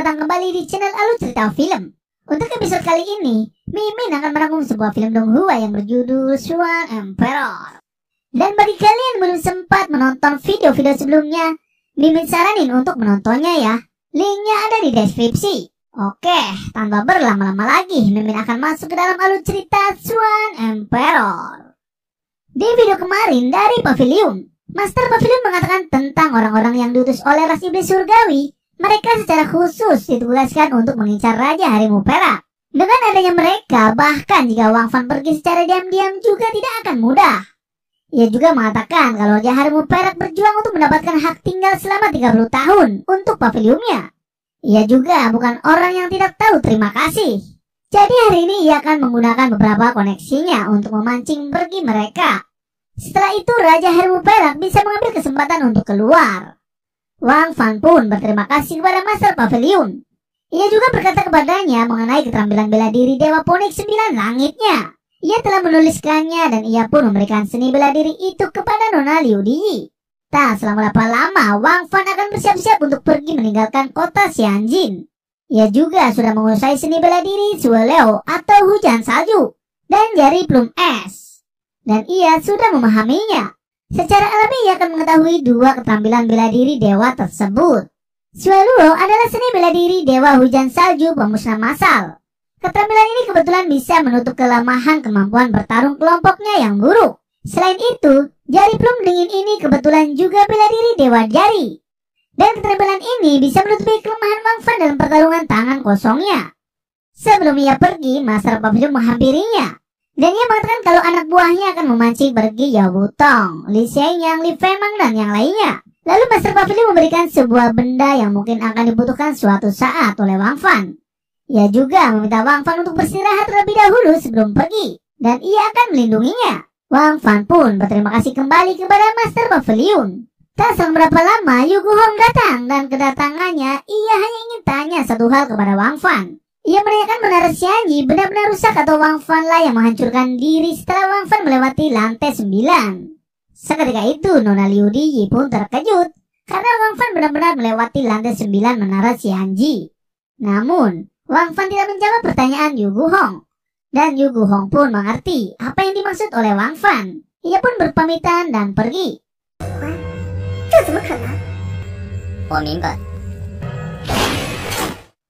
datang kembali di channel Alur Cerita Film. Untuk episode kali ini, Mimin akan merangkum sebuah film Donghua yang berjudul Swan Emperor. Dan bagi kalian yang belum sempat menonton video-video sebelumnya, Mimin saranin untuk menontonnya ya. Linknya ada di deskripsi. Oke, tanpa berlama-lama lagi, Mimin akan masuk ke dalam alur cerita Swan Emperor. Di video kemarin dari Pavilion, Master Pavilion mengatakan tentang orang-orang yang diutus oleh ras iblis surgawi. Mereka secara khusus ditugaskan untuk mengincar Raja Harimau Perak. Dengan adanya mereka, bahkan jika Wang Fan pergi secara diam-diam juga tidak akan mudah. Ia juga mengatakan kalau Raja Harimau Perak berjuang untuk mendapatkan hak tinggal selama 30 tahun untuk pavilionnya. Ia juga bukan orang yang tidak tahu terima kasih. Jadi hari ini ia akan menggunakan beberapa koneksinya untuk memancing pergi mereka. Setelah itu Raja Harimau Perak bisa mengambil kesempatan untuk keluar. Wang Fan pun berterima kasih kepada Master Pavilion. Ia juga berkata kepadanya mengenai keterampilan bela diri Dewa Ponik 9 langitnya. Ia telah menuliskannya dan ia pun memberikan seni bela diri itu kepada Nona Liu Di. Tak selama berapa lama Wang Fan akan bersiap-siap untuk pergi meninggalkan kota Xianjin. Ia juga sudah menguasai seni bela diri Sueleo atau hujan salju dan jari plum es. Dan ia sudah memahaminya. Secara alami ia akan mengetahui dua keterampilan bela diri dewa tersebut. Sueluo adalah seni bela diri dewa hujan salju pemusnah massal. Keterampilan ini kebetulan bisa menutup kelemahan kemampuan bertarung kelompoknya yang buruk. Selain itu, jari plum dingin ini kebetulan juga bela diri dewa jari. Dan keterampilan ini bisa menutupi kelemahan Wang Fan dalam pertarungan tangan kosongnya. Sebelum ia pergi, Master Pavilion menghampirinya. Dan ia mengatakan kalau anak buahnya akan memancing pergi Yao Wutong, Li Xianyang, Li Fengmang, dan yang lainnya. Lalu Master Pavilion memberikan sebuah benda yang mungkin akan dibutuhkan suatu saat oleh Wang Fan. Ia juga meminta Wang Fan untuk beristirahat terlebih dahulu sebelum pergi, dan ia akan melindunginya. Wang Fan pun berterima kasih kembali kepada Master Pavilion. Tak selang berapa lama Yu Guhong datang, dan kedatangannya ia hanya ingin tanya satu hal kepada Wang Fan. Ia menanyakan menara Xianji benar-benar rusak atau Wang Fan lah yang menghancurkan diri setelah Wang Fan melewati lantai 9. Seketika itu Nona Liu Di pun terkejut karena Wang Fan benar-benar melewati lantai 9 menara Xianji. Namun Wang Fan tidak menjawab pertanyaan Yu Guhong. Dan Yu Guhong pun mengerti apa yang dimaksud oleh Wang Fan. Ia pun berpamitan dan pergi.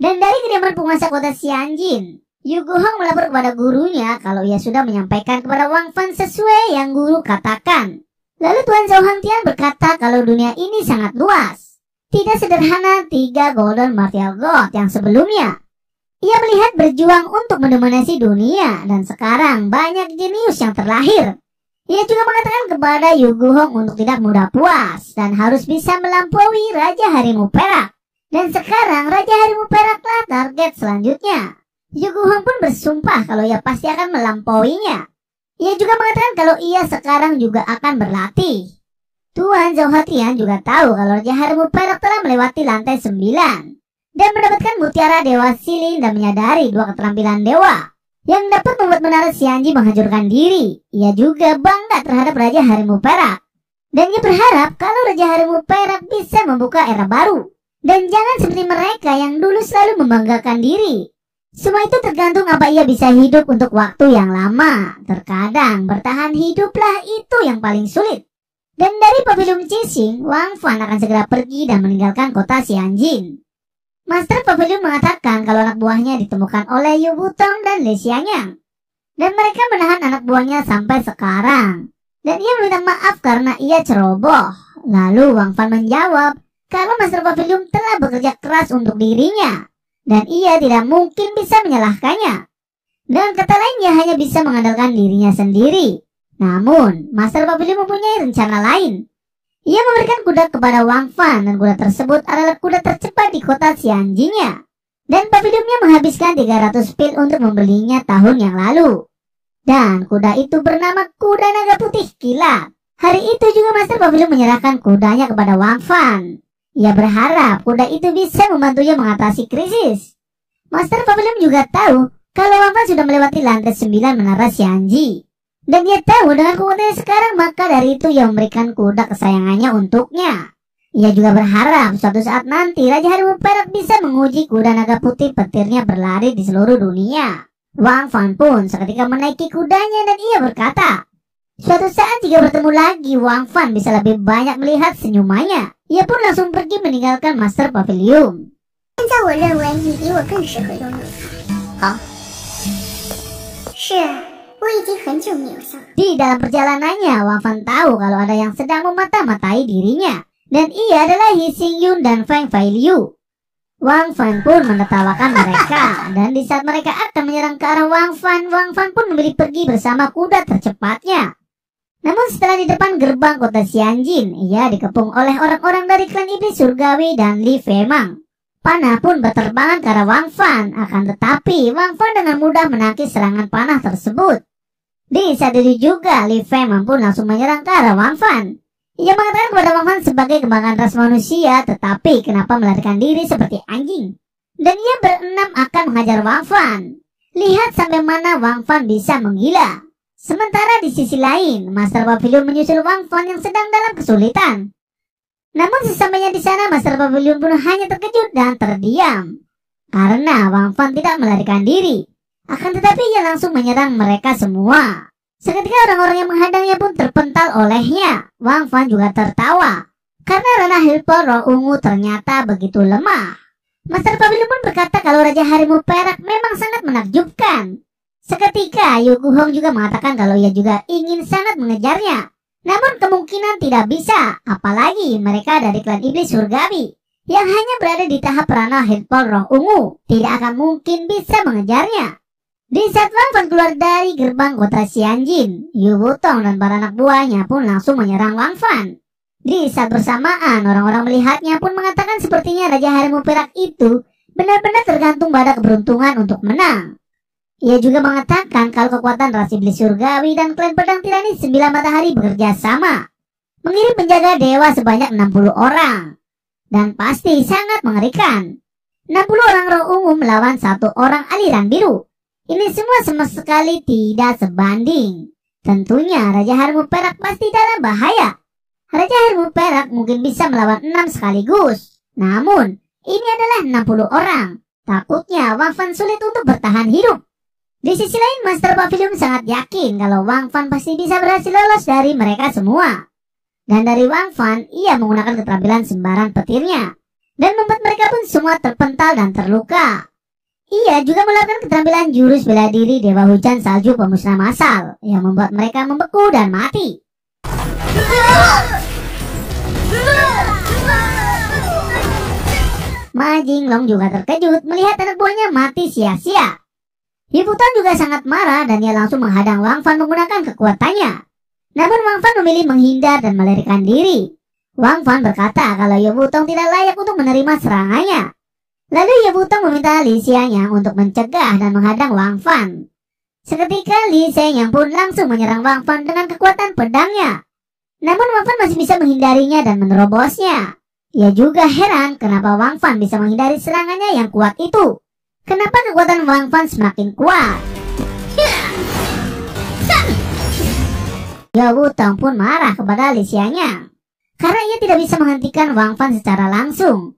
Dan dari kediaman penguasa kota Xianjin, Yu Guhong melapor kepada gurunya kalau ia sudah menyampaikan kepada Wang Fan sesuai yang guru katakan. Lalu Tuan Zhao Hangtian berkata kalau dunia ini sangat luas. Tidak sederhana 3 Golden Martial God yang sebelumnya. Ia melihat berjuang untuk mendominasi dunia dan sekarang banyak jenius yang terlahir. Ia juga mengatakan kepada Yu Guhong untuk tidak mudah puas dan harus bisa melampaui Raja Harimau Perak. Dan sekarang Raja Harimau Peraklah target selanjutnya. Yu Guhong pun bersumpah kalau ia pasti akan melampauinya. Ia juga mengatakan kalau ia sekarang juga akan berlatih. Tuan Zhao Hatian juga tahu kalau Raja Harimau Perak telah melewati lantai 9 dan mendapatkan mutiara Dewa Silin dan menyadari 2 keterampilan dewa yang dapat membuat menara Xianji menghancurkan diri. Ia juga bangga terhadap Raja Harimau Perak. Dan ia berharap kalau Raja Harimau Perak bisa membuka era baru. Dan jangan seperti mereka yang dulu selalu membanggakan diri. Semua itu tergantung apa ia bisa hidup untuk waktu yang lama. Terkadang bertahan hiduplah itu yang paling sulit. Dan dari Pavilion Qixing, Wang Fan akan segera pergi dan meninggalkan kota Xianjin. Master Pavilion mengatakan kalau anak buahnya ditemukan oleh Yu Wutong dan Li Xianyang. Dan mereka menahan anak buahnya sampai sekarang. Dan ia meminta maaf karena ia ceroboh. Lalu Wang Fan menjawab kalau Master Pavilion telah bekerja keras untuk dirinya, dan ia tidak mungkin bisa menyalahkannya. Dengan kata lain, ia hanya bisa mengandalkan dirinya sendiri. Namun, Master Pavilion mempunyai rencana lain. Ia memberikan kuda kepada Wang Fan, dan kuda tersebut adalah kuda tercepat di kota Xianjin-nya. Dan Pavilionnya menghabiskan 300 pil untuk membelinya tahun yang lalu. Dan kuda itu bernama Kuda Naga Putih Kilat. Hari itu juga Master Pavilion menyerahkan kudanya kepada Wang Fan. Ia berharap kuda itu bisa membantunya mengatasi krisis. Master Pavilion juga tahu kalau Wang Fan sudah melewati lantai 9 menara Xianji. Dan dia tahu dengan kekuatannya sekarang, maka dari itu ia memberikan kuda kesayangannya untuknya. Ia juga berharap suatu saat nanti Raja Harimau Perak bisa menguji kuda naga putih petirnya berlari di seluruh dunia. Wang Fan pun seketika menaiki kudanya dan ia berkata, suatu saat jika bertemu lagi, Wang Fan bisa lebih banyak melihat senyumannya. Ia pun langsung pergi meninggalkan Master Pavilion. 现在我认为你比我更适合拥有它。好，是啊，我已经很久没有上了。 Di dalam perjalanannya, Wang Fan tahu kalau ada yang sedang memata-matai dirinya. Dan ia adalah He Xingyun dan Feng Failiu. Wang Fan pun menertawakan mereka. Dan di saat mereka akan menyerang ke arah Wang Fan pun memilih pergi bersama kuda tercepatnya. Namun setelah di depan gerbang kota Xianjin, ia dikepung oleh orang-orang dari klan iblis surgawi dan Li Femang. Panah pun berterbangan ke arah Wang Fan. Akan tetapi Wang Fan dengan mudah menangkis serangan panah tersebut. Di saat itu juga Li Femang pun langsung menyerang ke arah Wang Fan. Ia mengatakan kepada Wang Fan sebagai kembangan ras manusia, tetapi kenapa melarikan diri seperti anjing? Dan ia berenam akan mengajar Wang Fan. Lihat sampai mana Wang Fan bisa menggila. Sementara di sisi lain, Master Pavilion menyusul Wang Fan yang sedang dalam kesulitan. Namun sesampainya di sana, Master Pavilion pun hanya terkejut dan terdiam. Karena Wang Fan tidak melarikan diri. Akan tetapi ia langsung menyerang mereka semua. Seketika orang-orang yang menghadangnya pun terpental olehnya. Wang Fan juga tertawa. Karena ranah Hilpol Roh Ungu ternyata begitu lemah. Master Pavilion pun berkata kalau Raja Harimau Perak memang sangat menakjubkan. Seketika Yu Guhong juga mengatakan kalau ia juga ingin sangat mengejarnya. Namun kemungkinan tidak bisa. Apalagi mereka dari klan iblis surgawi yang hanya berada di tahap ranah Hilpol Roh Ungu tidak akan mungkin bisa mengejarnya. Di saat Wang Fan keluar dari gerbang kota Xianjin, Yu Wutong dan para anak buahnya pun langsung menyerang Wang Fan. Di saat bersamaan, orang-orang melihatnya pun mengatakan sepertinya Raja Harimau Perak itu benar-benar tergantung pada keberuntungan untuk menang. Ia juga mengatakan kalau kekuatan ras iblis surgawi dan klan pedang tirani 9 matahari bekerja sama, mengirim penjaga dewa sebanyak 60 orang. Dan pasti sangat mengerikan. 60 orang roh ungu melawan 1 orang aliran biru. Ini semua sama sekali tidak sebanding. Tentunya Raja Harimau Perak pasti dalam bahaya. Raja Harimau Perak mungkin bisa melawan 6 sekaligus. Namun, ini adalah 60 orang. Takutnya Wang Fan sulit untuk bertahan hidup. Di sisi lain, Master Pavilion sangat yakin kalau Wang Fan pasti bisa berhasil lolos dari mereka semua. Dan dari Wang Fan, ia menggunakan keterampilan sembaran petirnya. Dan membuat mereka pun semua terpental dan terluka. Ia juga melakukan keterampilan jurus bela diri Dewa Hujan Salju Pemusnah Massal yang membuat mereka membeku dan mati. Ma Jinglong juga terkejut melihat anak buahnya mati sia-sia. Yu Wutong juga sangat marah dan ia langsung menghadang Wang Fan menggunakan kekuatannya. Namun Wang Fan memilih menghindar dan melarikan diri. Wang Fan berkata kalau Yu Wutong tidak layak untuk menerima serangannya. Lalu Yu Wutong meminta Li Xiangyang untuk mencegah dan menghadang Wang Fan. Seketika Li Xiangyang pun langsung menyerang Wang Fan dengan kekuatan pedangnya. Namun Wang Fan masih bisa menghindarinya dan menerobosnya. Ia juga heran kenapa Wang Fan bisa menghindari serangannya yang kuat itu. Kenapa kekuatan Wang Fan semakin kuat? Yu Wutong pun marah kepada Li Xiangyang karena ia tidak bisa menghentikan Wang Fan secara langsung.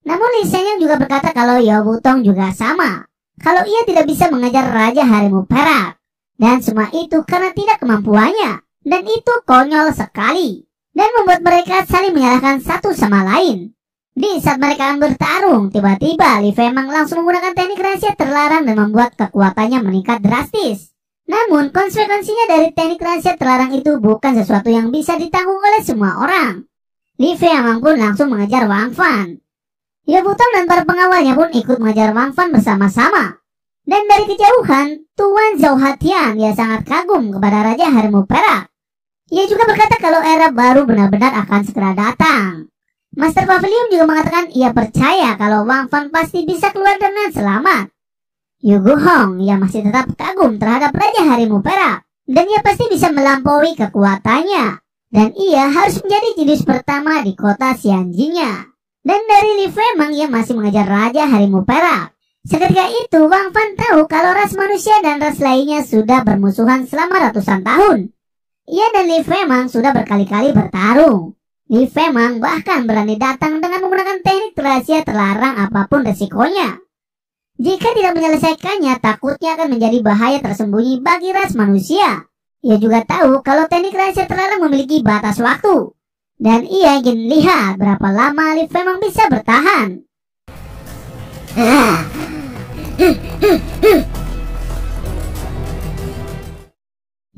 Namun Li Xiangyang juga berkata kalau Yu Wutong juga sama. Kalau ia tidak bisa mengejar Raja Harimau Perak. Dan semua itu karena tidak kemampuannya. Dan itu konyol sekali. Dan membuat mereka saling menyalahkan satu sama lain. Di saat mereka akan bertarung, tiba-tiba Li Femang langsung menggunakan teknik rahasia terlarang dan membuat kekuatannya meningkat drastis. Namun konsekuensinya dari teknik rahasia terlarang itu bukan sesuatu yang bisa ditanggung oleh semua orang. Li Femang pun langsung mengejar Wang Fan. Yu Wutong dan para pengawalnya pun ikut mengejar Wang Fan bersama-sama. Dan dari kejauhan, Tuan Zhao Hatian ia sangat kagum kepada Raja Harimau Perak. Ia juga berkata kalau era baru benar-benar akan segera datang. Master Pavilion juga mengatakan ia percaya kalau Wang Fan pasti bisa keluar dengan selamat. Yu Guhong ia masih tetap kagum terhadap Raja Harimau Perak. Dan ia pasti bisa melampaui kekuatannya. Dan ia harus menjadi jenius pertama di kota Xianjinnya. Dan dari Li Femang ia masih mengejar Raja Harimau Perak. Seketika itu Wang Fan tahu kalau ras manusia dan ras lainnya sudah bermusuhan selama ratusan tahun. Ia dan Li Femang sudah berkali-kali bertarung. Li Fengmang bahkan berani datang dengan menggunakan teknik rahasia terlarang apapun resikonya. Jika tidak menyelesaikannya, takutnya akan menjadi bahaya tersembunyi bagi ras manusia. Ia juga tahu kalau teknik rahasia terlarang memiliki batas waktu. Dan ia ingin lihat berapa lama Li Fengmang bisa bertahan.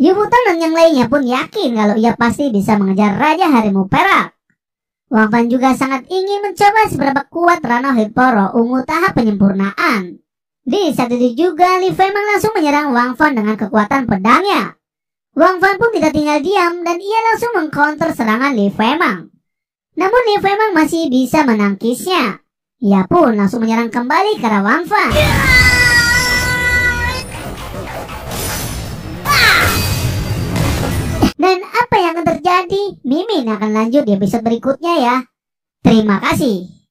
Yu Butong dan yang lainnya pun yakin kalau ia pasti bisa mengejar Raja Harimau Perak. Wang Fan juga sangat ingin mencoba seberapa kuat Rano Hiporo ungu tahap penyempurnaan. Di saat itu juga Li Fengmang langsung menyerang Wang Fan dengan kekuatan pedangnya. Wang Fan pun tidak tinggal diam dan ia langsung mengcounter serangan Li Fengmang. Namun Li Fengmang masih bisa menangkisnya. Ia pun langsung menyerang kembali ke arah Wang Fan. Dan apa yang akan terjadi? Mimin akan lanjut di episode berikutnya ya. Terima kasih.